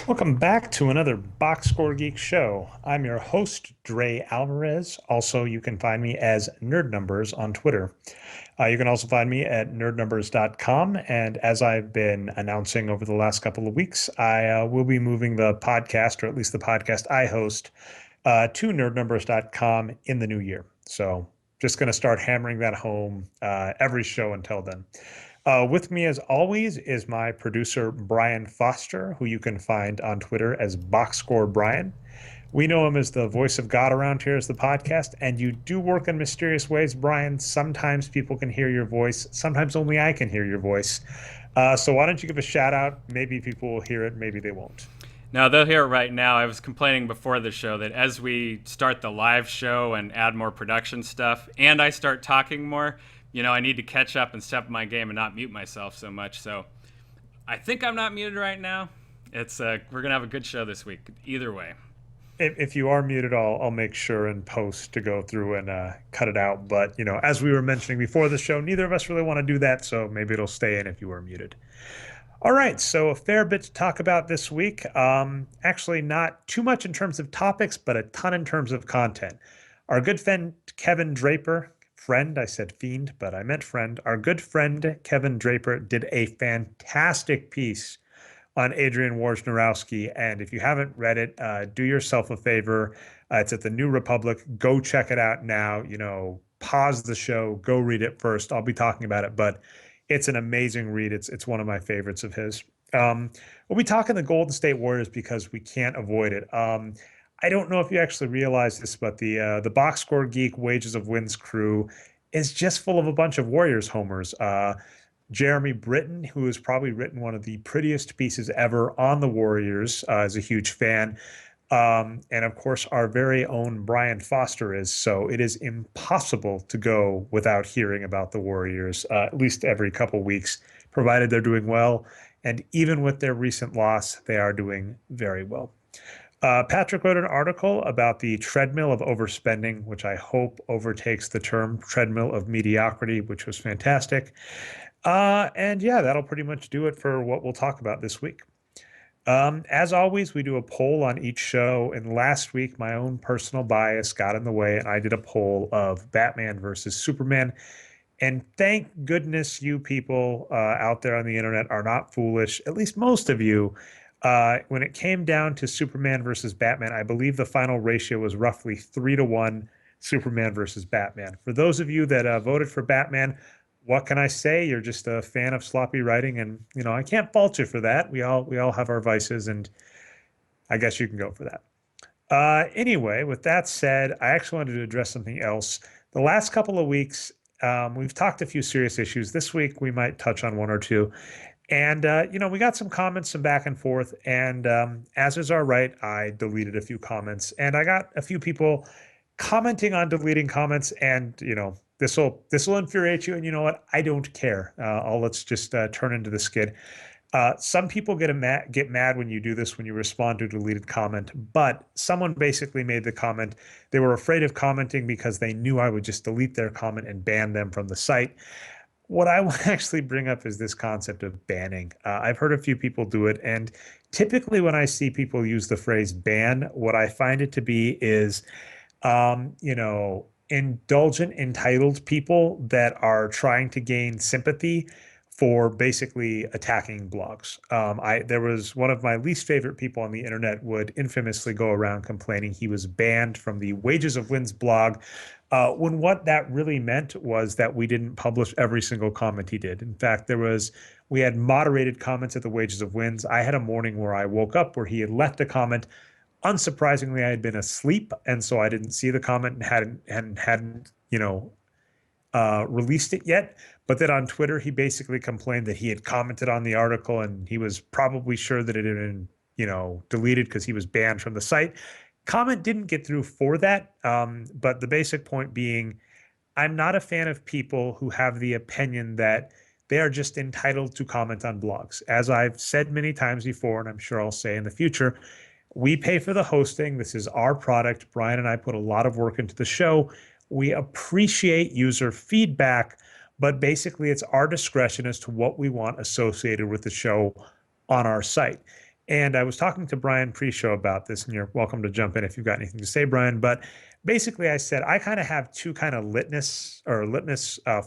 Welcome back to another Boxscore Geeks Show. I'm your host, Dre Alvarez. Also, you can find me as Nerd Numbers on Twitter. You can also find me at nerdnumbers.com. And as I've been announcing over the last couple of weeks, I will be moving the podcast, or at least the podcast I host, to nerdnumbers.com in the new year. So just going to start hammering that home every show until then. With me, as always, is my producer, Brian Foster, who you can find on Twitter as Boxscore Brian. We know him as the voice of God around here as the podcast, and you do work in mysterious ways, Brian. Sometimes people can hear your voice. Sometimes only I can hear your voice. So why don't you give a shout out? Maybe people will hear it. Maybe they won't. No, they'll hear it right now. I was complaining before the show that as we start the live show and add more production stuff, and I start talking more, I need to catch up and step my game and not mute myself so much. So I think I'm not muted right now. We're going to have a good show this week, either way. If you are muted, I'll make sure in post to go through and cut it out. But, as we were mentioning before the show, neither of us really want to do that. So maybe it'll stay in if you are muted. All right, so a fair bit to talk about this week. Actually, not too much in terms of topics, but a ton in terms of content. Our good friend Kevin Draper, I said fiend, but I meant friend. Our good friend Kevin Draper did a fantastic piece on Adrian Wojnarowski, and if you haven't read it, do yourself a favor. It's at the New Republic. Go check it out now. Pause the show, go read it first. I'll be talking about it, but it's an amazing read. It's one of my favorites of his. We'll be talking the Golden State Warriors because we can't avoid it. I don't know if you actually realize this, but the Boxscore Geek Wages of Wins crew is just full of a bunch of Warriors homers. Jeremy Britton, who has probably written one of the prettiest pieces ever on the Warriors, is a huge fan. And of course, our very own Brian Foster is. So it is impossible to go without hearing about the Warriors, at least every couple weeks, provided they're doing well. And even with their recent loss, they are doing very well. Patrick wrote an article about the treadmill of overspending, which I hope overtakes the term treadmill of mediocrity, which was fantastic. And yeah, that'll pretty much do it for what we'll talk about this week. As always, we do a poll on each show, and last week my own personal bias got in the way, and I did a poll of Batman versus Superman. And thank goodness you people out there on the internet are not foolish, at least most of you. When it came down to Superman versus Batman, I believe the final ratio was roughly 3-1 Superman versus Batman. For those of you that voted for Batman, what can I say? You're just a fan of sloppy writing, and I can't fault you for that. We all have our vices, and I guess you can go for that. Anyway, with that said, I actually wanted to address something else. The last couple of weeks, we've talked a few serious issues. This week, we might touch on one or two. And, we got some comments, some back and forth. And as is our right, I deleted a few comments. And I got a few people commenting on deleting comments. And, this will infuriate you. And you know what? I don't care. Let's just turn into the skid. Some people get mad when you do this, when you respond to a deleted comment. But someone basically made the comment. They were afraid of commenting because they knew I would just delete their comment and ban them from the site. What I want to actually bring up is this concept of banning. I've heard a few people do it, and typically when I see people use the phrase ban, what I find it to be is, indulgent, entitled people that are trying to gain sympathy for basically attacking blogs. There was one of my least favorite people on the internet would infamously go around complaining he was banned from the Wages of Wins blog, when what that really meant was that we didn't publish every single comment he did. In fact, we had moderated comments at the Wages of Wins. I had a morning where I woke up where he had left a comment. Unsurprisingly, I had been asleep, and so I didn't see the comment and hadn't released it yet. But then on Twitter, he basically complained that he had commented on the article and he was probably sure that it had been, deleted because he was banned from the site. Comment didn't get through for that. But the basic point being, I'm not a fan of people who have the opinion that they are just entitled to comment on blogs. As I've said many times before, and I'm sure I'll say in the future, We pay for the hosting. This is our product. Brian and I put a lot of work into the show. We appreciate user feedback, but basically it's our discretion as to what we want associated with the show on our site. And I was talking to Brian pre-show about this, and you're welcome to jump in if you've got anything to say, Brian. But basically, I said I kind of have two kind of litmus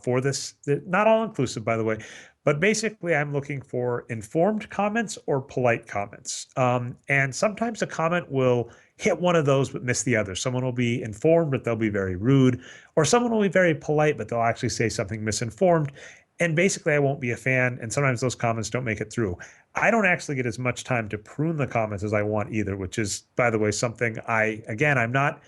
for this. They're not all inclusive, by the way, but basically, I'm looking for informed comments or polite comments. And sometimes a comment will hit one of those but miss the other. Someone will be informed, but they'll be very rude, or someone will be very polite, but they'll actually say something misinformed. And basically, I won't be a fan. And sometimes those comments don't make it through. I don't actually get as much time to prune the comments as I want either, which is, by the way, something again, I'm not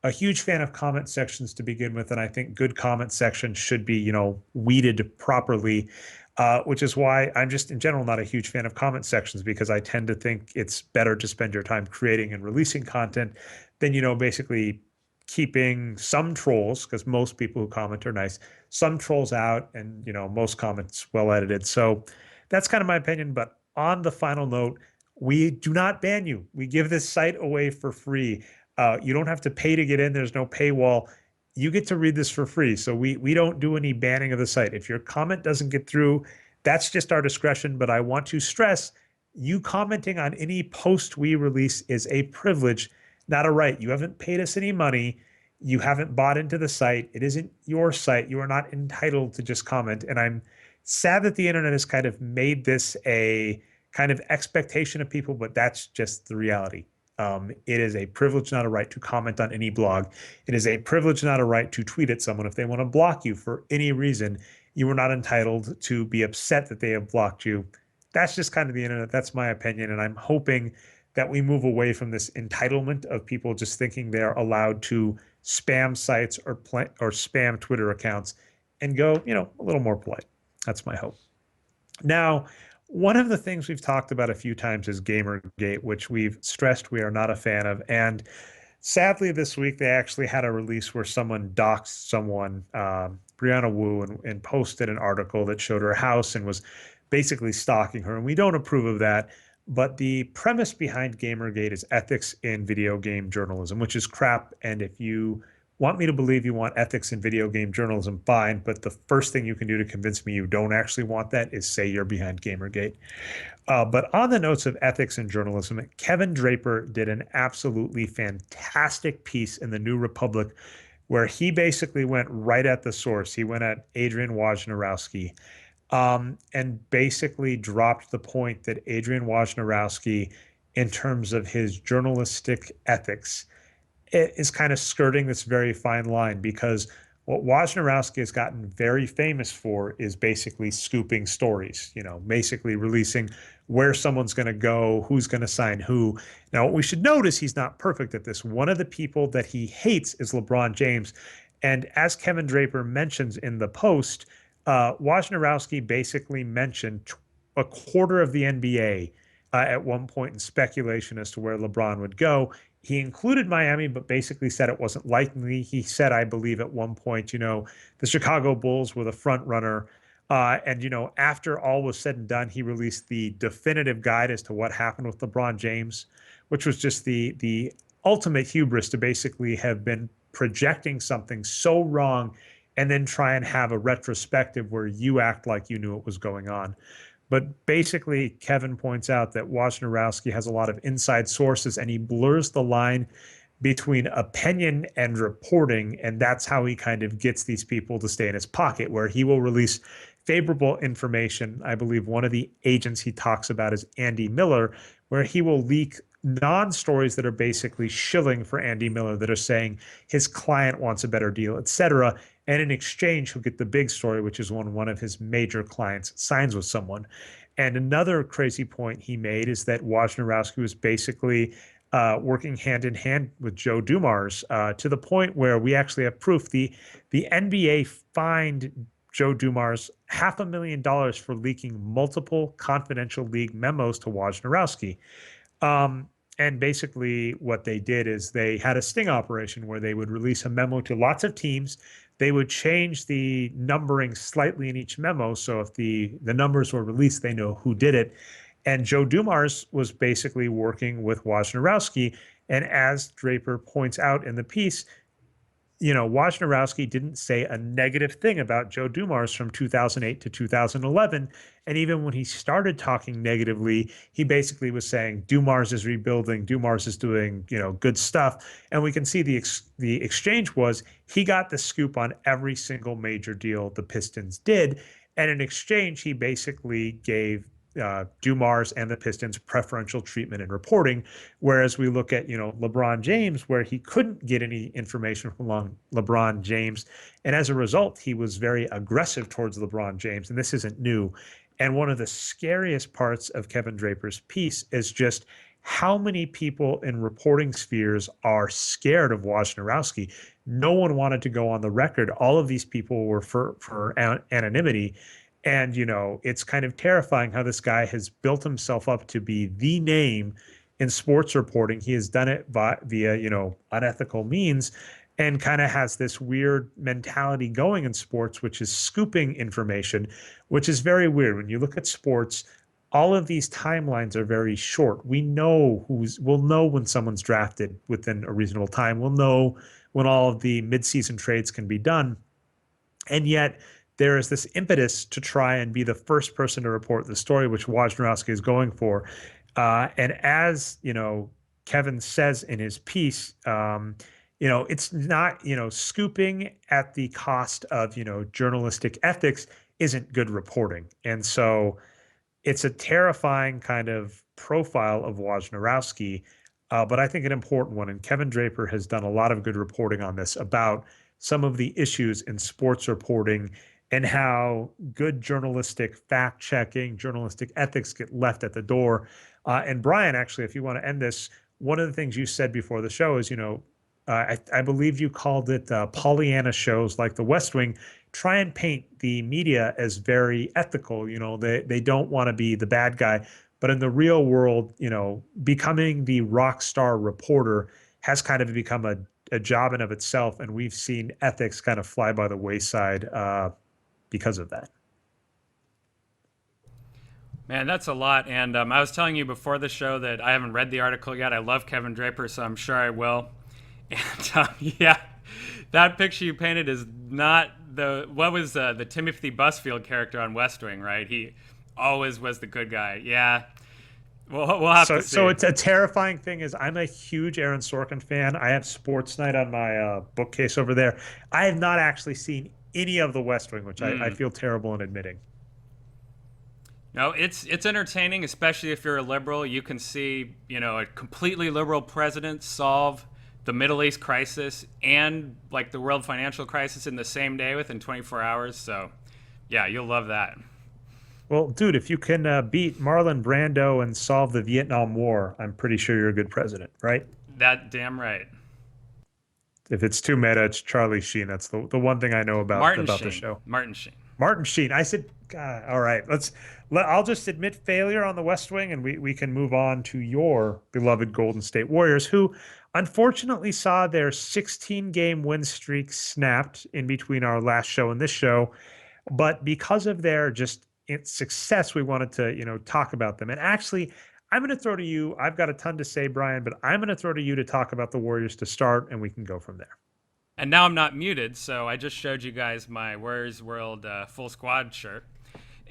a huge fan of comment sections to begin with. And I think good comment sections should be, weeded properly, which is why I'm just in general not a huge fan of comment sections because I tend to think it's better to spend your time creating and releasing content than, basically keeping some trolls, because most people who comment are nice, some trolls out and, most comments well edited. So that's kind of my opinion. But on the final note, we do not ban you. We give this site away for free. You don't have to pay to get in. There's no paywall. You get to read this for free. So we don't do any banning of the site. If your comment doesn't get through, that's just our discretion. But I want to stress, you commenting on any post we release is a privilege, not a right. You haven't paid us any money. You haven't bought into the site. It isn't your site. You are not entitled to just comment. And I'm sad that the internet has kind of made this a kind of expectation of people, but that's just the reality. It is a privilege, not a right, to comment on any blog. It is a privilege, not a right, to tweet at someone if they want to block you for any reason. You are not entitled to be upset that they have blocked you. That's just kind of the internet. That's my opinion. And I'm hoping that we move away from this entitlement of people just thinking they're allowed to spam sites or spam Twitter accounts and go, a little more polite. That's my hope. Now, one of the things we've talked about a few times is Gamergate, which we've stressed we are not a fan of. And sadly, this week they actually had a release where someone doxed someone, Brianna Wu, and posted an article that showed her house and was basically stalking her. And we don't approve of that. But the premise behind Gamergate is ethics in video game journalism, which is crap. And if you want me to believe you want ethics in video game journalism, fine. But the first thing you can do to convince me you don't actually want that is say you're behind Gamergate. But on the notes of ethics in journalism, Kevin Draper did an absolutely fantastic piece in the New Republic where he basically went right at the source. He went at Adrian Wojnarowski, and basically dropped the point that Adrian Wojnarowski, in terms of his journalistic ethics, is kind of skirting this very fine line, because what Wojnarowski has gotten very famous for is basically scooping stories, basically releasing where someone's going to go, who's going to sign who. Now, what we should note is he's not perfect at this. One of the people that he hates is LeBron James. And as Kevin Draper mentions in the post, Wojnarowski basically mentioned a quarter of the NBA at one point in speculation as to where LeBron would go. He included Miami, but basically said it wasn't likely. He said, I believe at one point, the Chicago Bulls were the front runner. And, after all was said and done, he released the definitive guide as to what happened with LeBron James, which was just the ultimate hubris to basically have been projecting something so wrong and then try and have a retrospective where you act like you knew what was going on. But basically, Kevin points out that Wojnarowski has a lot of inside sources and he blurs the line between opinion and reporting. And that's how he kind of gets these people to stay in his pocket, where he will release favorable information. I believe one of the agents he talks about is Andy Miller, where he will leak non-stories that are basically shilling for Andy Miller, that are saying his client wants a better deal, etc. And in exchange, he'll get the big story, which is when one of his major clients signs with someone. And another crazy point he made is that Wojnarowski was basically working hand in hand with Joe Dumars, to the point where we actually have proof. The NBA fined Joe Dumars $500,000 for leaking multiple confidential league memos to Wojnarowski. And basically what they did is they had a sting operation where they would release a memo to lots of teams. They would change the numbering slightly in each memo. So if the numbers were released, they know who did it. And Joe Dumars was basically working with Wojnarowski. And as Draper points out in the piece, Wojnarowski didn't say a negative thing about Joe Dumars from 2008 to 2011. And even when he started talking negatively, he basically was saying Dumars is rebuilding, Dumars is doing, good stuff. And we can see the exchange was he got the scoop on every single major deal the Pistons did. And in exchange, he basically gave Dumars and the Pistons preferential treatment in reporting. Whereas we look at, LeBron James, where he couldn't get any information from LeBron James. And as a result, he was very aggressive towards LeBron James. And this isn't new. And one of the scariest parts of Kevin Draper's piece is just how many people in reporting spheres are scared of Wojnarowski. No one wanted to go on the record. All of these people were for anonymity. And, it's kind of terrifying how this guy has built himself up to be the name in sports reporting. He has done it via, unethical means and kind of has this weird mentality going in sports, which is scooping information, which is very weird. When you look at sports, all of these timelines are very short. We'll know when someone's drafted within a reasonable time. We'll know when all of the midseason trades can be done. And yet there is this impetus to try and be the first person to report the story, which Wojnarowski is going for. And as Kevin says in his piece, it's not scooping at the cost of journalistic ethics isn't good reporting, and so it's a terrifying kind of profile of Wojnarowski, but I think an important one. And Kevin Draper has done a lot of good reporting on this about some of the issues in sports reporting and how good journalistic fact checking, journalistic ethics get left at the door. And Brian, actually, if you want to end this, one of the things you said before the show is, I believe you called it Pollyanna shows like The West Wing try and paint the media as very ethical. They don't want to be the bad guy. But in the real world, becoming the rock star reporter has kind of become a job in of itself. And we've seen ethics kind of fly by the wayside because of that. Man, that's a lot. And I was telling you before the show that I haven't read the article yet. I love Kevin Draper, so I'm sure I will. And yeah, that picture you painted is not what was the Timothy Busfield character on West Wing, right? He always was the good guy. Yeah. We'll have to see. So it's a terrifying thing is I'm a huge Aaron Sorkin fan. I have Sports Night on my bookcase over there. I have not actually seen any of the West Wing, which I feel terrible in admitting. No, it's entertaining, especially if you're a liberal. You can see, a completely liberal president solve the Middle East crisis and like the world financial crisis in the same day within 24 hours. So, yeah, you'll love that. Well, dude, if you can beat Marlon Brando and solve the Vietnam War, I'm pretty sure you're a good president, right? That damn right. If it's too meta, it's Charlie Sheen. That's the one thing I know about the show. Martin Sheen. Martin Sheen. I said, God, all right. I'll just admit failure on the West Wing, and we can move on to your beloved Golden State Warriors, who unfortunately saw their 16-game win streak snapped in between our last show and this show. But because of their success, we wanted to talk about them. And actually, I'm going to throw to you. I've got a ton to say, Brian, but I'm going to throw to you to talk about the Warriors to start, and we can go from there. And now I'm not muted, so I just showed you guys my Warriors World full squad shirt.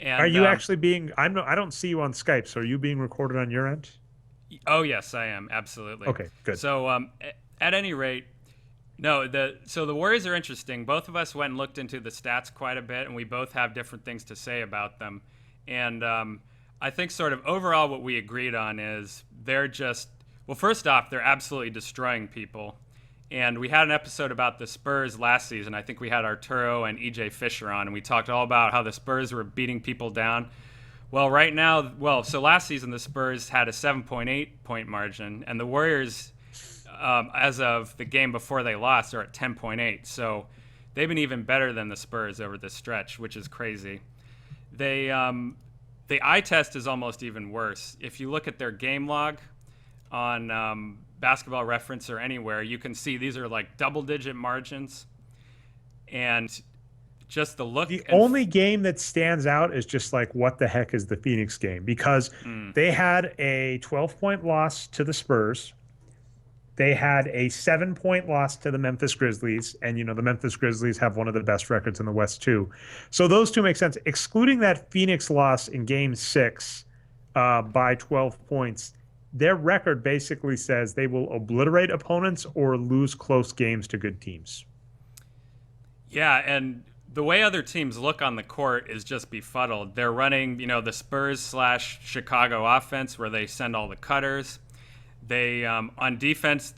And, are you actually being? I don't see you on Skype. So are you being recorded on your end? Oh yes, I am absolutely. Okay, good. So at any rate, no. The Warriors are interesting. Both of us went and looked into the stats quite a bit, and we both have different things to say about them. And I think sort of overall what we agreed on is they're just first off, they're absolutely destroying people. And we had an episode about the Spurs last season. I think we had Arturo and EJ Fisher on, and we talked all about how the Spurs were beating people down. Well, right now, so last season the Spurs had a 7.8 point margin, and the Warriors, as of the game before they lost, are at 10.8. So they've been even better than the Spurs over this stretch, which is crazy. The eye test is almost even worse. If you look at their game log on Basketball Reference or anywhere, you can see these are like double-digit margins. And just the look The and only game that stands out is just like, what the heck is the Phoenix game? Because they had a 12-point loss to the Spurs. They had a 7-point loss to the Memphis Grizzlies. And, the Memphis Grizzlies have one of the best records in the West, too. So those two make sense. Excluding that Phoenix loss in game six by 12 points, their record basically says they will obliterate opponents or lose close games to good teams. yeah, and the way other teams look on the court is just befuddled. They're running, the Spurs slash Chicago offense where they send all the cutters. They on defense,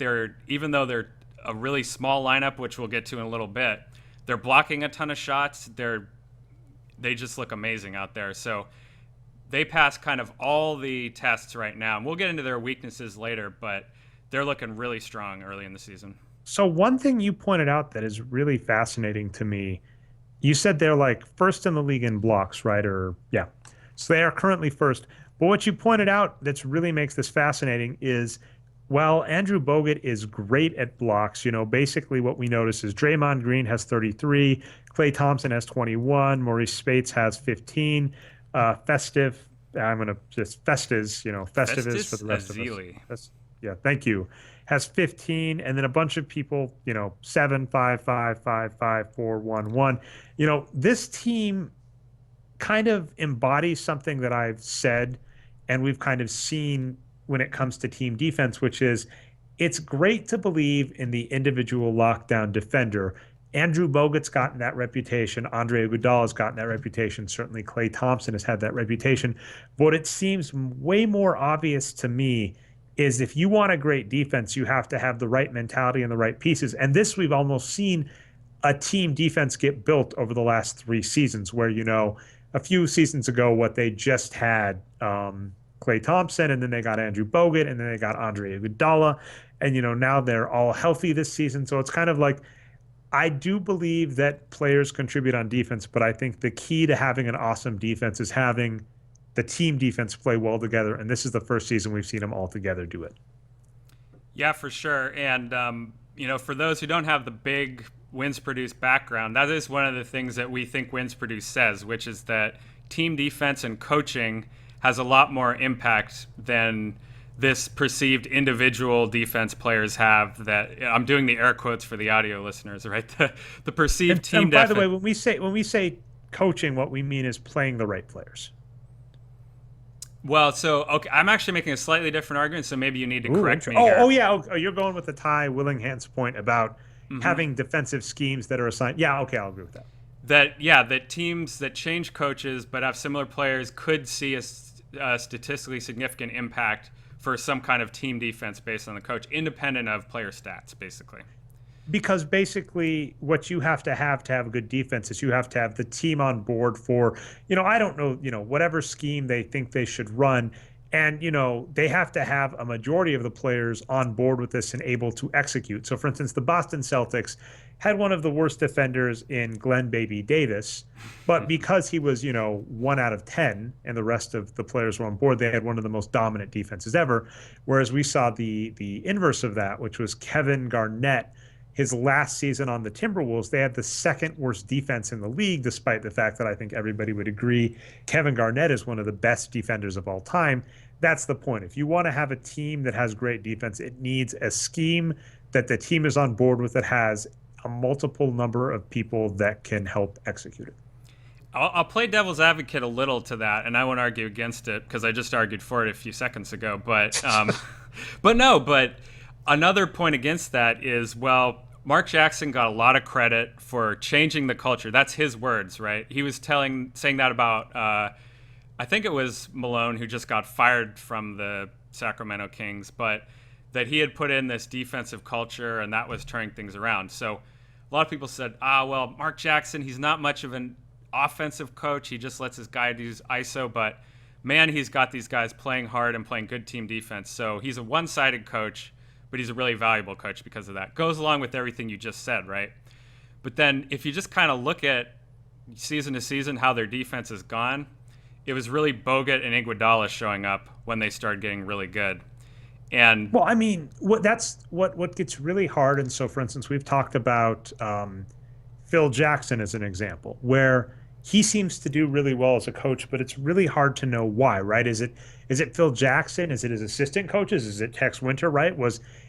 even though they're a really small lineup, which we'll get to in a little bit, they're blocking a ton of shots. They just look amazing out there. So they pass kind of all the tests right now. And we'll get into their weaknesses later, but they're looking really strong early in the season. So one thing you pointed out that is really fascinating to me, you said they're like first in the league in blocks, right? Or yeah. So they are currently first. But what you pointed out that's really makes this fascinating is, while Andrew Bogut is great at blocks, basically what we notice is Draymond Green has 33, Klay Thompson has 21, Maurice Spates has 15, Festive, I'm going to just Festus, Festive is for the rest of us. Yeah, thank you. Has 15, and then a bunch of people, 7, 5, 5, 5, 5, 4, 1, 1. This team kind of embodies something that I've said and we've kind of seen when it comes to team defense, which is it's great to believe in the individual lockdown defender. Andrew Bogut's gotten that reputation. Andre Iguodala's gotten that reputation. Certainly Klay Thompson has had that reputation. But it seems way more obvious to me is if you want a great defense, you have to have the right mentality and the right pieces. And this we've almost seen a team defense get built over the last 3 seasons where, a few seasons ago, what they just had Klay Thompson, and then they got Andrew Bogut, and then they got Andre Iguodala, and now they're all healthy this season. So it's kind of like, I do believe that players contribute on defense, but I think the key to having an awesome defense is having the team defense play well together, and this is the first season we've seen them all together do it. Yeah, for sure. And for those who don't have the big wins produce background, that is one of the things that we think wins produce says, which is that team defense and coaching has a lot more impact than this perceived individual defense players have. That I'm doing the air quotes for the audio listeners, right? The perceived team. And by the way, when we say coaching, what we mean is playing the right players. Well, so okay, I'm actually making a slightly different argument, so maybe you need to correct me. Oh, yeah. Oh, you're going with the Ty Willingham's point about having defensive schemes that are assigned. Yeah, okay, I'll agree with that. That teams that change coaches but have similar players could see a statistically significant impact for some kind of team defense based on the coach, independent of player stats, basically. Because basically what you have to have a good defense is you have to have the team on board for, I don't know, whatever scheme they think they should run. And, they have to have a majority of the players on board with this and able to execute. So, for instance, the Boston Celtics had one of the worst defenders in Glenn Baby Davis. But because he was, 1 out of 10 and the rest of the players were on board, they had one of the most dominant defenses ever. Whereas we saw the inverse of that, which was Kevin Garnett. His last season on the Timberwolves, they had the second worst defense in the league, despite the fact that I think everybody would agree Kevin Garnett is one of the best defenders of all time. That's the point. If you want to have a team that has great defense, it needs a scheme that the team is on board with that has a multiple number of people that can help execute it. I'll play devil's advocate a little to that, and I won't argue against it because I just argued for it a few seconds ago. But but another point against that is, well, Mark Jackson got a lot of credit for changing the culture. That's his words, right? He was saying that about, I think it was Malone, who just got fired from the Sacramento Kings, but that he had put in this defensive culture and that was turning things around. So a lot of people said, well, Mark Jackson, he's not much of an offensive coach. He just lets his guy use ISO, but man, he's got these guys playing hard and playing good team defense. So he's a one-sided coach, but he's a really valuable coach because of that. Goes along with everything you just said, right? But then if you just kind of look at season to season how their defense has gone, it was really Bogut and Iguodala showing up when they started getting really good. And well, I mean, that's what gets really hard. And so, for instance, we've talked about Phil Jackson as an example, where he seems to do really well as a coach, but it's really hard to know why, right? Is it Phil Jackson? Is it his assistant coaches? Is it Tex Winter, right?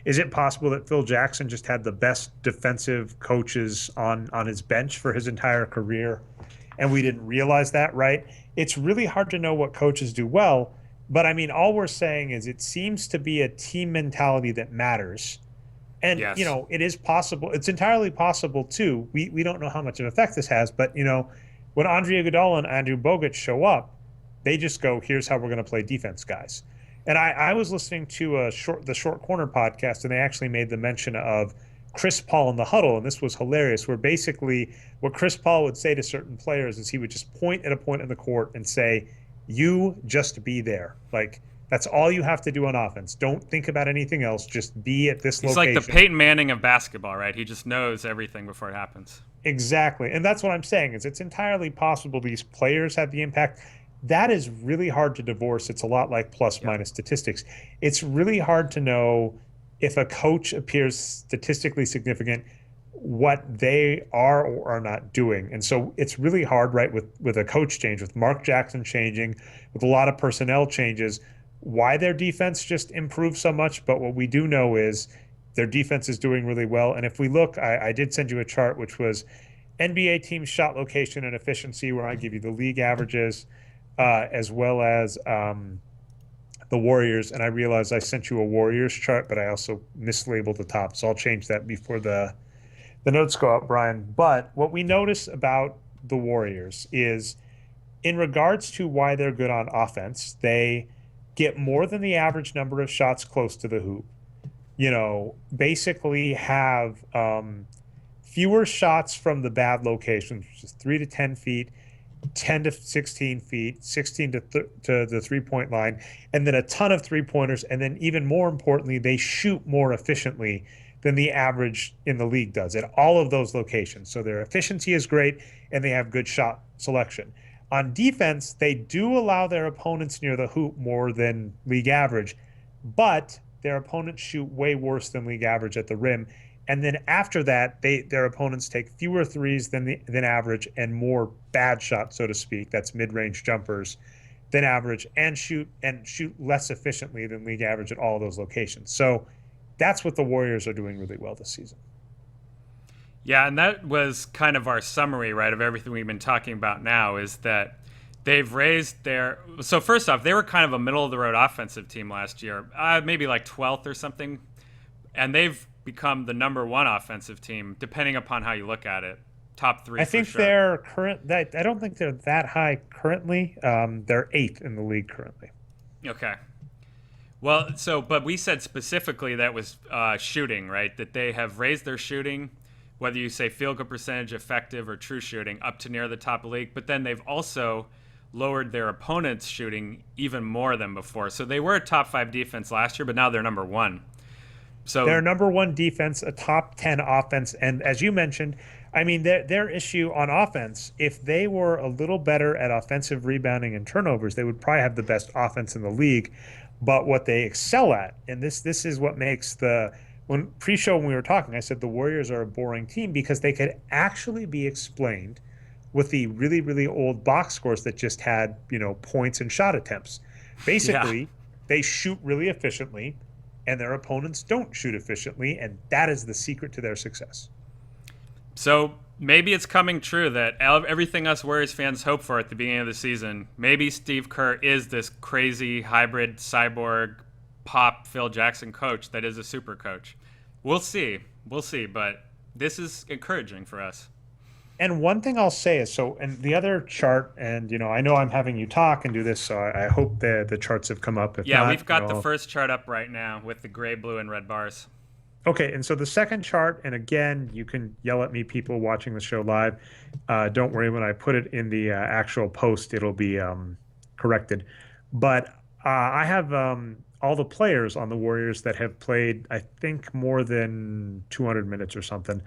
Is it possible that Phil Jackson just had the best defensive coaches on his bench for his entire career and we didn't realize that, right? It's really hard to know what coaches do well, but I mean, all we're saying is it seems to be a team mentality that matters. And Yes. it is possible. It's entirely possible too. We don't know how much of an effect this has, but when Andre Iguodala and Andrew Bogut show up, they just go, "Here's how we're going to play defense, guys." And I was listening to the Short Corner podcast, and they actually made the mention of Chris Paul in the huddle, and this was hilarious. Where basically what Chris Paul would say to certain players is he would just point at a point in the court and say, "You just be there." Like that's all you have to do on offense. Don't think about anything else. Just be at this He's like the location. Peyton Manning of basketball, right? He just knows everything before it happens. Exactly. And that's what I'm saying is it's entirely possible these players have the impact. That is really hard to divorce. It's a lot like plus Yeah. minus statistics. It's really hard to know if a coach appears statistically significant what they are or are not doing. And so it's really hard, right, with a coach change, with Mark Jackson changing, with a lot of personnel changes, why their defense just improved so much. But what we do know is their defense is doing really well. And if we look, I did send you a chart, which was NBA team shot location and efficiency, where I give you the league averages, as well as the Warriors. And I realized I sent you a Warriors chart, but I also mislabeled the top. So I'll change that before the notes go out, Brian. But what we notice about the Warriors is in regards to why they're good on offense, they get more than the average number of shots close to the hoop. Basically have fewer shots from the bad locations, which is 3 to 10 feet, 10 to 16 feet, 16 to the 3 point line, and then a ton of 3 pointers. And then, even more importantly, they shoot more efficiently than the average in the league does at all of those locations. So their efficiency is great and they have good shot selection. On defense, they do allow their opponents near the hoop more than league average, but their opponents shoot way worse than league average at the rim. And then after that, their opponents take fewer threes than average and more bad shots, so to speak. That's mid-range jumpers than average, and shoot less efficiently than league average at all those locations. So that's what the Warriors are doing really well this season. Yeah, and that was kind of our summary, right, of everything we've been talking about now is that they've raised their. So, first off, they were kind of a middle of the road offensive team last year, maybe like 12th or something. And they've become the number one offensive team, depending upon how you look at it. Top three, I for think sure. they're current. I don't think they're that high currently. They're eighth in the league currently. Okay. Well, but we said specifically that was shooting, right? That they have raised their shooting, whether you say field goal percentage, effective, or true shooting, up to near the top of the league. But then they've also lowered their opponent's shooting even more than before. So they were a top 5 defense last year, but now they're number 1. So they're number 1 defense, a top 10 offense, and as you mentioned, I mean their issue on offense. If they were a little better at offensive rebounding and turnovers, they would probably have the best offense in the league. But what they excel at, and this is what makes when pre-show when we were talking, I said the Warriors are a boring team because they could actually be explained with the really, really old box scores that just had, points and shot attempts. Basically, yeah. they shoot really efficiently and their opponents don't shoot efficiently, and that is the secret to their success. So maybe it's coming true that everything us Warriors fans hope for at the beginning of the season, maybe Steve Kerr is this crazy hybrid cyborg pop Phil Jackson coach that is a super coach. We'll see, but this is encouraging for us. And one thing I'll say is and the other chart, and I know I'm having you talk and do this, so I hope the charts have come up. If Yeah, not, we've got the first chart up right now with the gray, blue, and red bars. Okay, and so the second chart, and again, you can yell at me, people watching the show live. Don't worry, when I put it in the actual post, it'll be corrected. But I have all the players on the Warriors that have played, I think, more than 200 minutes or something.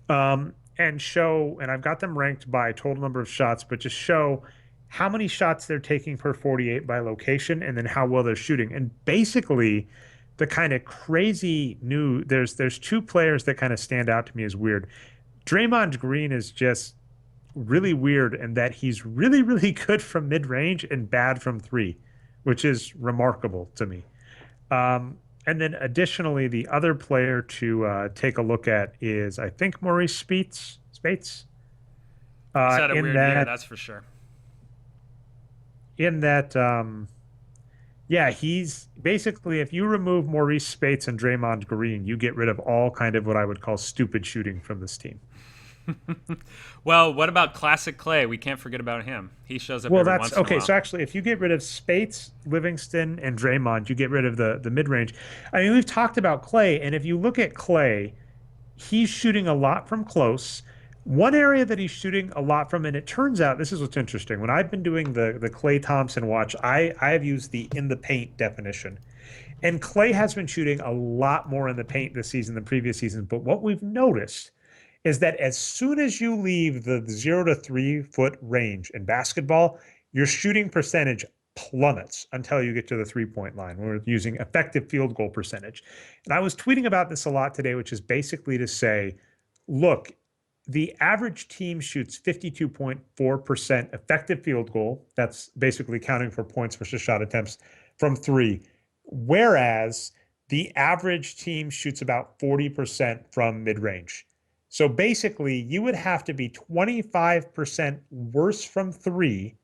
And I've got them ranked by total number of shots, but just show how many shots they're taking per 48 by location, and then how well they're shooting. And basically, the kind of crazy there's 2 players that kind of stand out to me as weird. Draymond Green is just really weird in that he's really, really good from mid range and bad from three, which is remarkable to me. And then additionally, the other player to take a look at is I think Maurice Spates. He's had a In weird year, that, that's for sure. in that, yeah, he's basically if you remove Maurice Spates and Draymond Green, you get rid of all kind of what I would call stupid shooting from this team. Well, what about Classic Clay? We can't forget about him. He shows up Well, every that's once in a okay. while. So actually, if you get rid of Spates, Livingston, and Draymond, you get rid of the mid range. I mean, we've talked about Clay, and if you look at Clay, he's shooting a lot from close. One area that he's shooting a lot from, and it turns out this is what's interesting. When I've been doing the Clay Thompson watch, I have used the in the paint definition, and Clay has been shooting a lot more in the paint this season than previous seasons. But what we've noticed is that as soon as you leave the 0 to 3 foot range in basketball, your shooting percentage plummets until you get to the 3 point line. We're using effective field goal percentage. And I was tweeting about this a lot today, which is basically to say, look, the average team shoots 52.4% effective field goal. That's basically counting for points versus shot attempts from three. Whereas the average team shoots about 40% from mid range. So basically, you would have to be 25% worse from three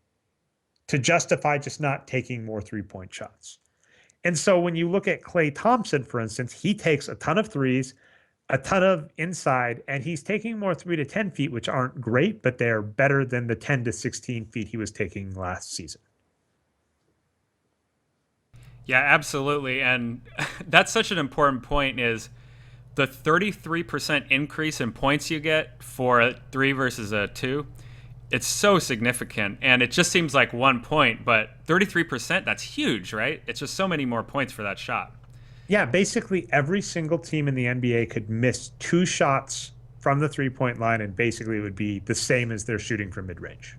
to justify just not taking more 3 point shots. And so when you look at Klay Thompson, for instance, he takes a ton of threes, a ton of inside, and he's taking more 3 to 10 feet, which aren't great, but they're better than the 10 to 16 feet he was taking last season. Yeah, absolutely. And that's such an important point is the 33% increase in points you get for a 3 versus a 2. It's so significant, and it just seems like 1 point, but 33%, that's huge, right? It's just so many more points for that shot. Yeah, basically every single team in the NBA could miss two shots from the 3 point line, and basically it would be the same as they're shooting from mid range.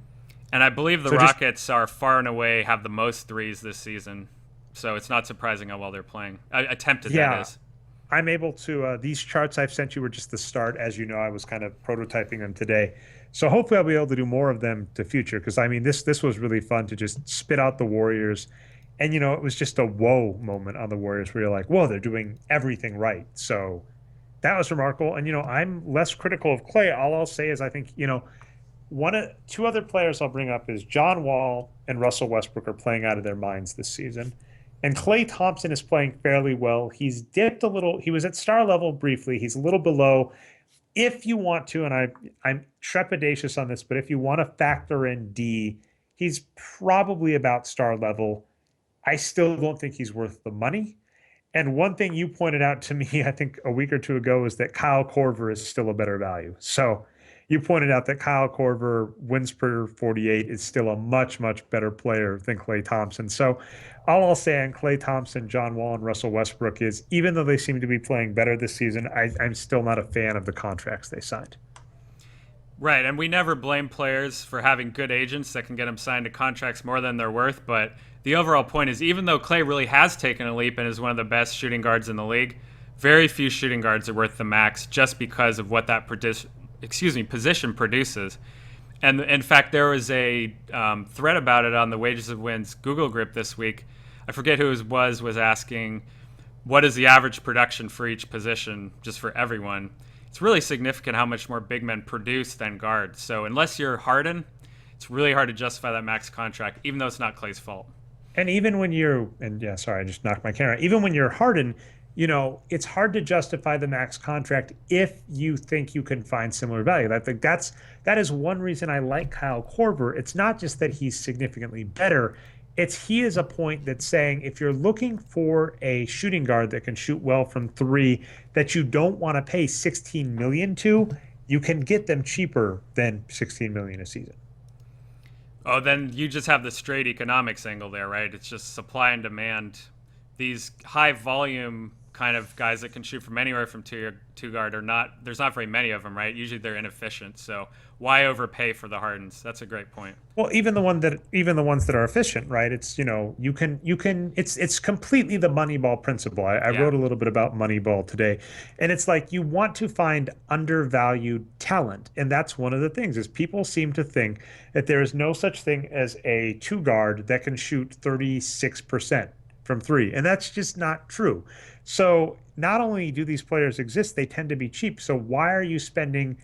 And I believe the So just, Rockets are far and away have the most threes this season, so it's not surprising how well they're playing. Attempted, that yeah, is. I'm able to, these charts I've sent you were just the start. As you know, I was kind of prototyping them today. So hopefully I'll be able to do more of them to future because I mean, this was really fun to just spit out the Warriors. And, it was just a whoa moment on the Warriors where you're like, whoa, they're doing everything right. So that was remarkable. And, I'm less critical of Clay. All I'll say is I think, two other players I'll bring up is John Wall and Russell Westbrook are playing out of their minds this season. And Klay Thompson is playing fairly well. He's dipped a little. He was at star level briefly. He's a little below. If you want to, and I'm trepidatious on this, but if you want to factor in D, he's probably about star level. I still don't think he's worth the money. And one thing you pointed out to me, I think a week or two ago, is that Kyle Korver is still a better value. So you pointed out that Kyle Korver wins per 48 is still a much, much better player than Klay Thompson. So all I'll say on Klay Thompson, John Wall, and Russell Westbrook is even though they seem to be playing better this season, I'm still not a fan of the contracts they signed. Right, and we never blame players for having good agents that can get them signed to contracts more than they're worth, but the overall point is even though Clay really has taken a leap and is one of the best shooting guards in the league, very few shooting guards are worth the max just because of what that position produces. And in fact, there was a thread about it on the Wages of Wins Google group this week. I forget who it was asking, what is the average production for each position, just for everyone? It's really significant how much more big men produce than guards. So unless you're Harden, it's really hard to justify that max contract, even though it's not Clay's fault. And even when yeah, sorry, I just knocked my camera. Even when you're Harden, it's hard to justify the max contract if you think you can find similar value. I think that is one reason I like Kyle Korver. It's not just that he's significantly better. He is a point that's saying if you're looking for a shooting guard that can shoot well from three that you don't want to pay 16 million to, you can get them cheaper than 16 million a season. Oh, then you just have the straight economics angle there, right? It's just supply and demand. These high volume kind of guys that can shoot from anywhere from two guard are not. There's not very many of them, right? Usually they're inefficient. So why overpay for the Hardens? That's a great point. Well, even the ones that are efficient, right? It's it's completely the Moneyball principle. I Yeah. wrote a little bit about Moneyball today, and it's like you want to find undervalued talent, and that's one of the things is people seem to think that there is no such thing as a two guard that can shoot 36% from three, and that's just not true. So not only do these players exist, they tend to be cheap. So why are you spending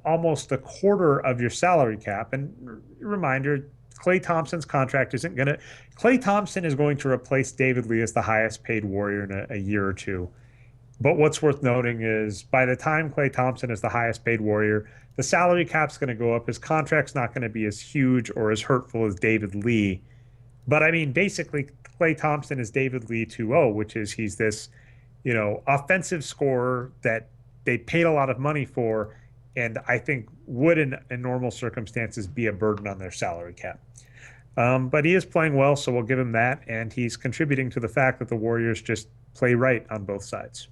almost a quarter of your salary cap? And reminder, Klay Thompson's contract isn't going to, Klay Thompson is going to replace David Lee as the highest paid Warrior in a year or two. But what's worth noting is by the time Klay Thompson is the highest paid Warrior, the salary cap's going to go up. His contract's not going to be as huge or as hurtful as David Lee. But I mean, basically, Klay Thompson is David Lee 2.0, which is he's this, offensive scorer that they paid a lot of money for, and I think would in normal circumstances be a burden on their salary cap. But he is playing well, so we'll give him that, and he's contributing to the fact that the Warriors just play right on both sides.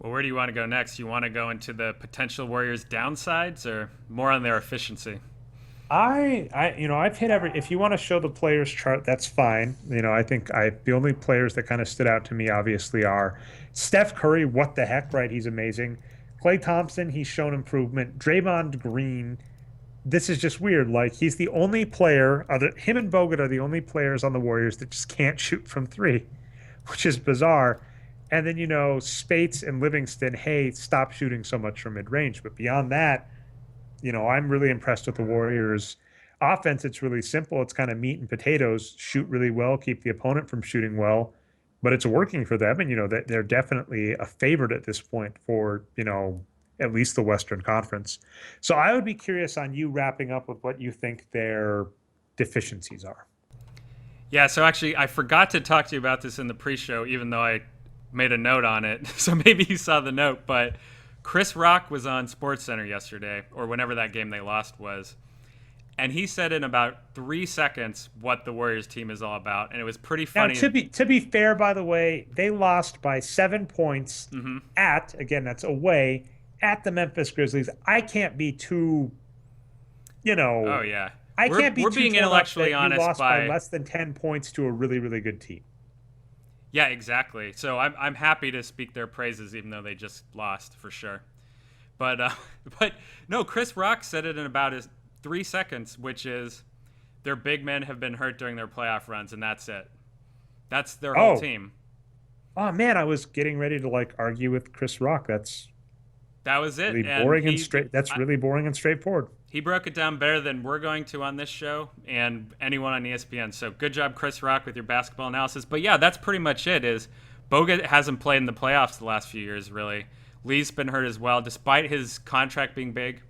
Well, where do you want to go next? You want to go into the potential Warriors' downsides or more on their efficiency? I've hit every. If you want to show the players chart, that's fine. I think the only players that kind of stood out to me obviously are Steph Curry. What the heck, right? He's amazing. Klay Thompson, he's shown improvement. Draymond Green, this is just weird. Like he's the only player. Him and Bogut are the only players on the Warriors that just can't shoot from three, which is bizarre. And then Spates and Livingston, hey, stop shooting so much from mid range. But beyond that, I'm really impressed with the Warriors offense. It's really simple. It's kind of meat and potatoes. Shoot really well, keep the opponent from shooting well, but it's working for them. And, they're definitely a favorite at this point for, at least the Western Conference. So I would be curious on you wrapping up with what you think their deficiencies are. Yeah, so actually, I forgot to talk to you about this in the pre-show, even though I made a note on it. So maybe you saw the note, but Chris Rock was on SportsCenter yesterday, or whenever that game they lost was, and he said in about 3 seconds what the Warriors team is all about, and it was pretty funny. Now, to be fair, by the way, they lost by 7 points that's away, at the Memphis Grizzlies. I can't be too, Oh yeah, can't be we're too being torn up intellectually that honest you lost by less than 10 points to a really, really good team. Yeah, exactly. So I'm happy to speak their praises, even though they just lost for sure. But no, Chris Rock said it in about 3 seconds, which is their big men have been hurt during their playoff runs, and that's it. That's their whole team. Oh man, I was getting ready to argue with Chris Rock. That was it. Really boring and straight. That's really boring and straightforward. He broke it down better than we're going to on this show and anyone on ESPN. So good job, Chris Rock, with your basketball analysis. But yeah, that's pretty much it. Is Bogut hasn't played in the playoffs the last few years, really. Lee's been hurt as well. Despite his contract being big,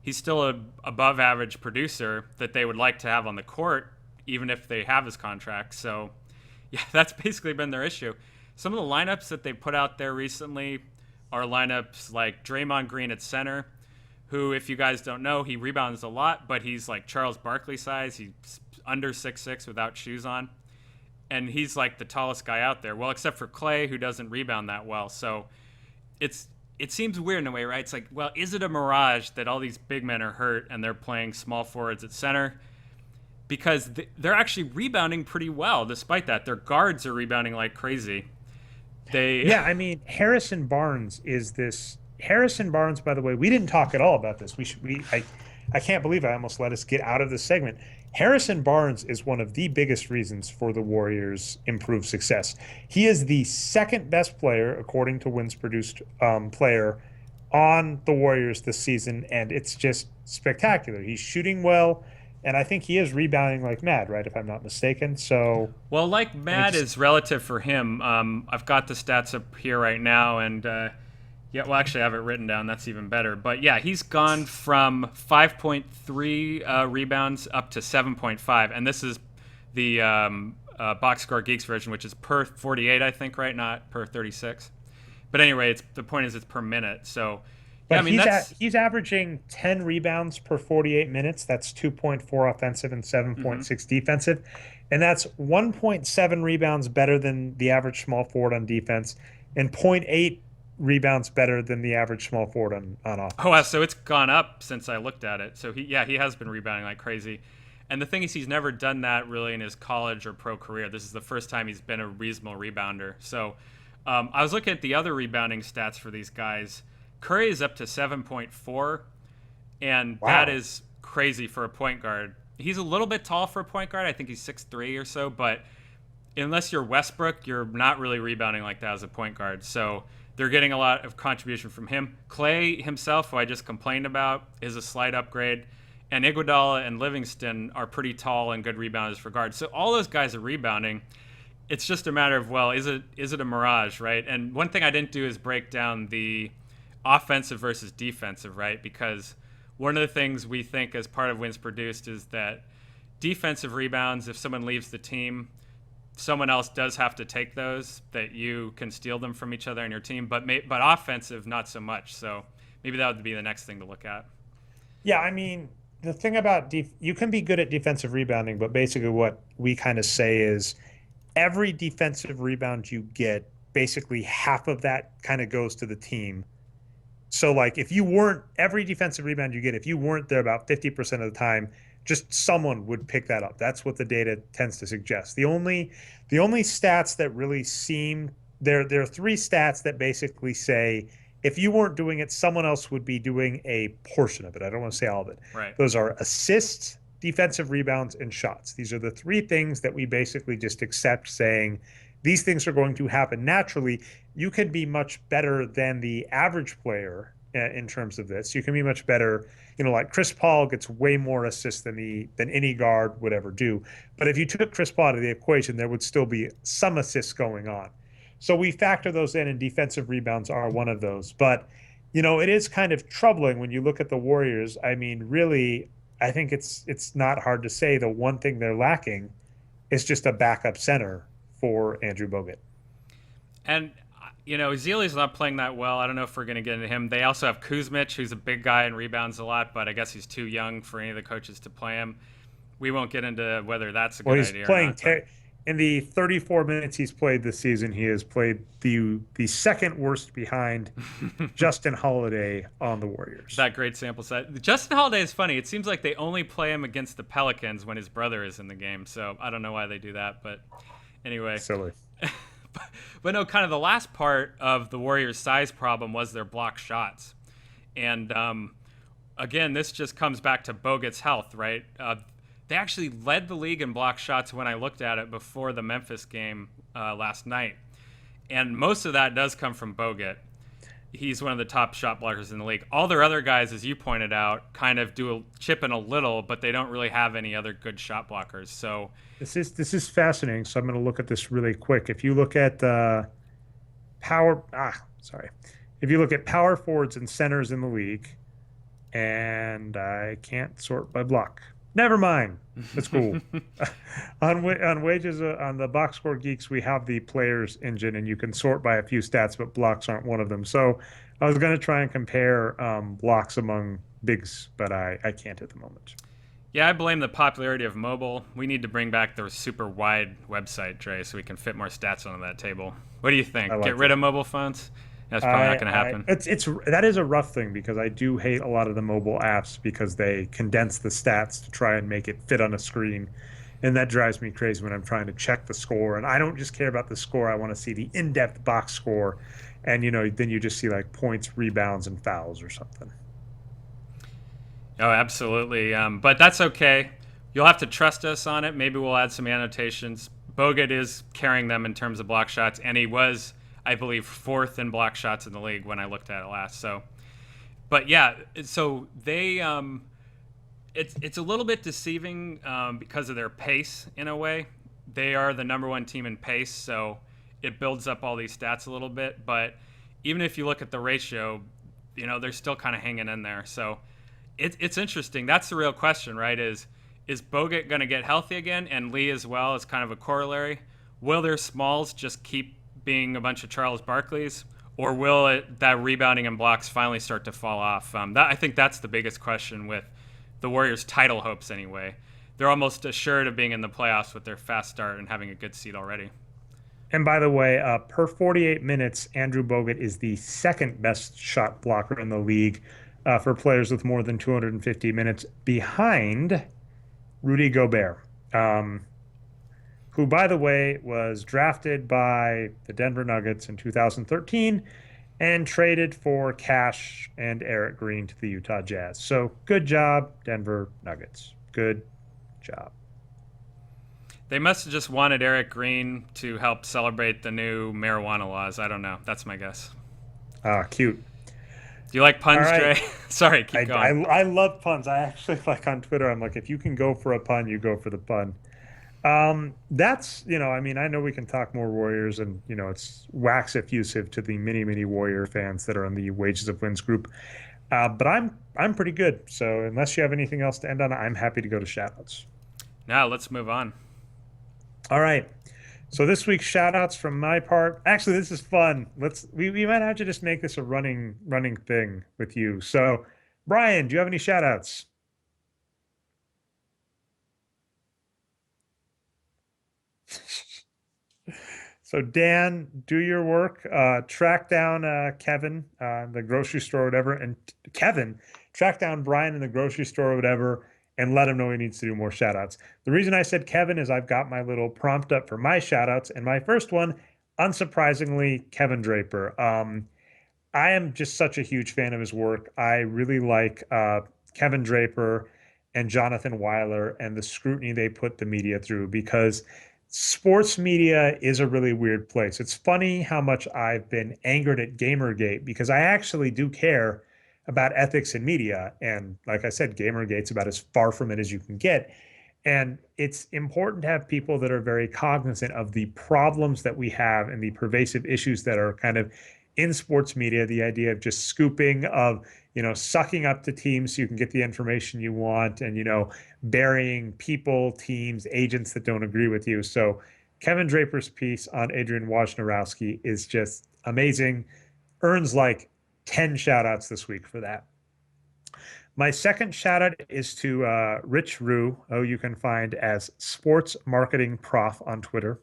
he's still an above-average producer that they would like to have on the court, even if they have his contract. So yeah, that's basically been their issue. Some of the lineups that they put out there recently are lineups like Draymond Green at center, who, if you guys don't know, he rebounds a lot, but he's like Charles Barkley size. He's under 6'6" without shoes on. And he's like the tallest guy out there. Well, except for Klay, who doesn't rebound that well. So it seems weird in a way, right? It's like, well, is it a mirage that all these big men are hurt and they're playing small forwards at center? Because they're actually rebounding pretty well despite that. Their guards are rebounding like crazy. Yeah, I mean, Harrison Barnes, by the way, we didn't talk at all about this. I can't believe I almost let us get out of this segment. Harrison Barnes is one of the biggest reasons for the Warriors' improved success. He is the second best player, according to wins produced player, on the Warriors this season, and it's just spectacular. He's shooting well, and I think he is rebounding like mad, right, if I'm not mistaken. So, well, like mad is relative for him. I've got the stats up here right now, and yeah, well, actually, I have it written down. That's even better. But yeah, he's gone from 5.3 rebounds up to 7.5, and this is the Boxscore Geeks version, which is per 48, I think, right? Not per 36. But anyway, the point is it's per minute. So, yeah, I mean, he's averaging 10 rebounds per 48 minutes. That's 2.4 offensive and 7.6 defensive. and that's 1.7 rebounds better than the average small forward on defense, and zero point 0.8 rebounds better than the average small forward on Oh, wow, offense. so it's gone up since I looked at it. So he has been rebounding like crazy. And the thing is, he's never done that really in his college or pro career. This is the first time he's been a reasonable rebounder. So I was looking at the other rebounding stats for these guys. Curry is up to 7.4, and that Wow. is crazy for a point guard. He's a little bit tall for a point guard. I think he's 6'3" or so, but unless you're Westbrook, you're not really rebounding like that as a point guard. So they're getting a lot of contribution from him. Clay himself, who I just complained about, is a slight upgrade. And Iguodala and Livingston are pretty tall and good rebounders for guards. So all those guys are rebounding. It's just a matter of, well, is it a mirage, right? And one thing I didn't do is break down the offensive versus defensive, right? Because one of the things we think as part of wins produced is that defensive rebounds, if someone leaves the team, someone else does have to take those, that you can steal them from each other in your team, but offensive not so much. So maybe that would be the next thing to look at. Yeah, I mean, the thing about you can be good at defensive rebounding, but basically what we kind of say is every defensive rebound you get, basically half of that kind of goes to the team. So like if you weren't every defensive rebound you get, if you weren't there about 50% of the time, just someone would pick that up. That's what the data tends to suggest. The only stats that really seem there are three stats that basically say if you weren't doing it, someone else would be doing a portion of it. I don't want to say all of it. Right. Those are assists, defensive rebounds, and shots. These are the three things that we basically just accept saying these things are going to happen naturally. You can be much better than the average player in terms of this. You can be much better. Like Chris Paul gets way more assists than any guard would ever do. But if you took Chris Paul out of the equation, there would still be some assists going on. So we factor those in, and defensive rebounds are one of those. But it is kind of troubling when you look at the Warriors. I mean, really, I think it's not hard to say the one thing they're lacking is just a backup center for Andrew Bogut. And Zealy's not playing that well. I don't know if we're going to get into him. They also have Kuzmic, who's a big guy and rebounds a lot, but I guess he's too young for any of the coaches to play him. We won't get into whether that's a Well, good he's idea or playing not. But in the 34 minutes he's played this season. He has played the second worst behind Justin Holiday on the Warriors. that great sample set. Justin Holiday is funny. It seems like they only play him against the Pelicans when his brother is in the game. So I don't know why they do that, but anyway. Silly. But no, kind of the last part of the Warriors' size problem was their block shots. And again, this just comes back to Bogut's health, right? They actually led the league in block shots when I looked at it before the Memphis game last night. And most of that does come from Bogut. He's one of the top shot blockers in the league. All their other guys, as you pointed out, kind of do chip in a little, but they don't really have any other good shot blockers. So This is fascinating. So I'm going to look at this really quick. If you look at power, sorry, if you look at power forwards and centers in the league, and I can't sort by block. Never mind. That's cool. On wages on the Box Score Geeks, we have the players engine, and you can sort by a few stats, but blocks aren't one of them. So I was going to try and compare blocks among bigs, but I can't at the moment. Yeah, I blame the popularity of mobile. We need to bring back the super wide website, Trey, so we can fit more stats onto that table. What do you think? I like Get rid it. of mobile phones? That's probably not going to happen. It's that is a rough thing because I do hate a lot of the mobile apps because they condense the stats to try and make it fit on a screen, and that drives me crazy when I'm trying to check the score. And I don't just care about the score; I want to see the in-depth box score, and then you just see like points, rebounds, and fouls or something. Oh, absolutely. But that's okay. You'll have to trust us on it. Maybe we'll add some annotations. Bogut is carrying them in terms of block shots, and he was, I believe, fourth in block shots in the league when I looked at it last. So, but yeah, so they, it's a little bit deceiving because of their pace in a way. They are the number one team in pace, so it builds up all these stats a little bit. But even if you look at the ratio, they're still kind of hanging in there. So it's interesting. That's the real question, right? Is Bogut going to get healthy again, and Lee as well as kind of a corollary? Will their smalls just keep being a bunch of Charles Barkleys, or will that rebounding and blocks finally start to fall off? I think that's the biggest question with the Warriors' title hopes anyway. they're almost assured of being in the playoffs with their fast start and having a good seed already. And by the way, per 48 minutes, Andrew Bogut is the second best shot blocker in the league for players with more than 250 minutes, behind Rudy Gobert, who, by the way, was drafted by the Denver Nuggets in 2013 and traded for Cash and Eric Green to the Utah Jazz. So good job, Denver Nuggets. Good job. They must have just wanted Eric Green to help celebrate the new marijuana laws. I don't know. That's my guess. Ah, cute. Do you like All puns, right. Dre? Sorry, keep I, going. I, I love puns. I actually like on Twitter, I'm like, if you can go for a pun, you go for the pun. That's, I mean, I know we can talk more Warriors and, it's wax effusive to the many Warrior fans that are on the Wages of Wins group. But I'm pretty good. So unless you have anything else to end on, I'm happy to go to shoutouts. Now let's move on. All right. So this week's shout outs from my part. Actually, this is fun. We might have to just make this a running thing with you. So, Brian, do you have any shout outs? So Dan, do your work. Track down Kevin in the grocery store or whatever, and Kevin, track down Brian in the grocery store or whatever, and let him know he needs to do more shout outs. The reason I said Kevin is I've got my little prompt up for my shout outs, and my first one, unsurprisingly, Kevin Draper. I am just such a huge fan of his work. I really like Kevin Draper and Jonathan Weiler and the scrutiny they put the media through, because sports media is a really weird place. It's funny how much I've been angered at Gamergate, because I actually do care about ethics in media. And like I said, Gamergate's about as far from it as you can get. And it's important to have people that are very cognizant of the problems that we have and the pervasive issues that are kind of in sports media. The idea of just scooping, of, sucking up to teams so you can get the information you want, and, burying people, teams, agents that don't agree with you. So Kevin Draper's piece on Adrian Wojnarowski is just amazing. Earns like 10 shout outs this week for that. My second shout out is to Rich Rue, who you can find as Sports Marketing Prof on Twitter.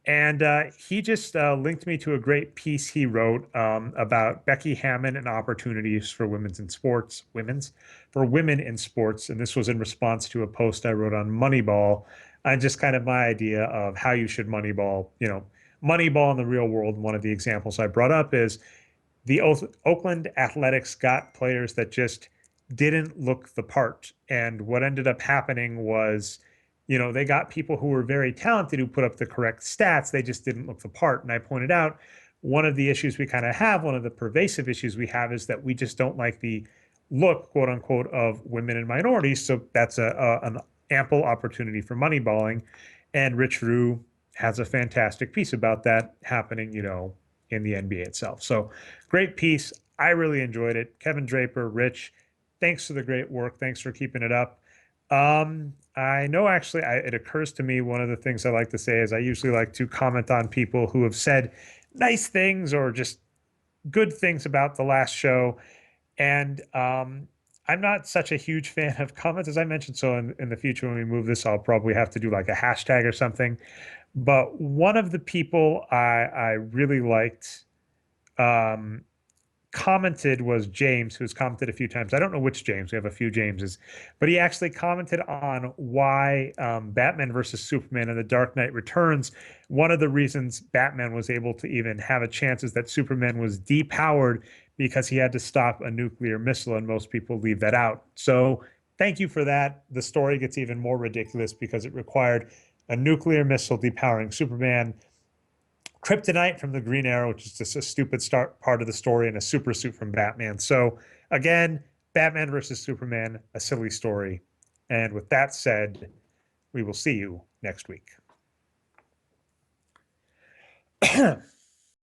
And he just linked me to a great piece he wrote about Becky Hammon and opportunities for women in sports. And this was in response to a post I wrote on Moneyball, and just kind of my idea of how you should Moneyball. Moneyball in the real world. One of the examples I brought up is the Oakland Athletics got players that just didn't look the part. And what ended up happening was, they got people who were very talented who put up the correct stats. They just didn't look the part. And I pointed out one of the issues we kind of have, one of the pervasive issues we have, is that we just don't like the look, quote unquote, of women and minorities. So that's an ample opportunity for moneyballing. And Rich Rue has a fantastic piece about that happening, in the NBA itself. So great piece. I really enjoyed it. Kevin Draper, Rich, thanks for the great work. Thanks for keeping it up. I know actually it occurs to me, one of the things I like to say is I usually like to comment on people who have said nice things or just good things about the last show. And I'm not such a huge fan of comments, as I mentioned. So in the future, when we move this, I'll probably have to do like a hashtag or something. But one of the people I really liked commented was James, who's commented a few times. I don't know which James. We have a few Jameses, but he actually commented on why Batman versus Superman and The Dark Knight Returns, one of the reasons Batman was able to even have a chance is that Superman was depowered because he had to stop a nuclear missile, and most people leave that out. So thank you for that. The story gets even more ridiculous because it required a nuclear missile depowering Superman, kryptonite from the Green Arrow, which is just a stupid part of the story, and a super suit from Batman. So again, Batman versus Superman, a silly story. And with that said, we will see you next week.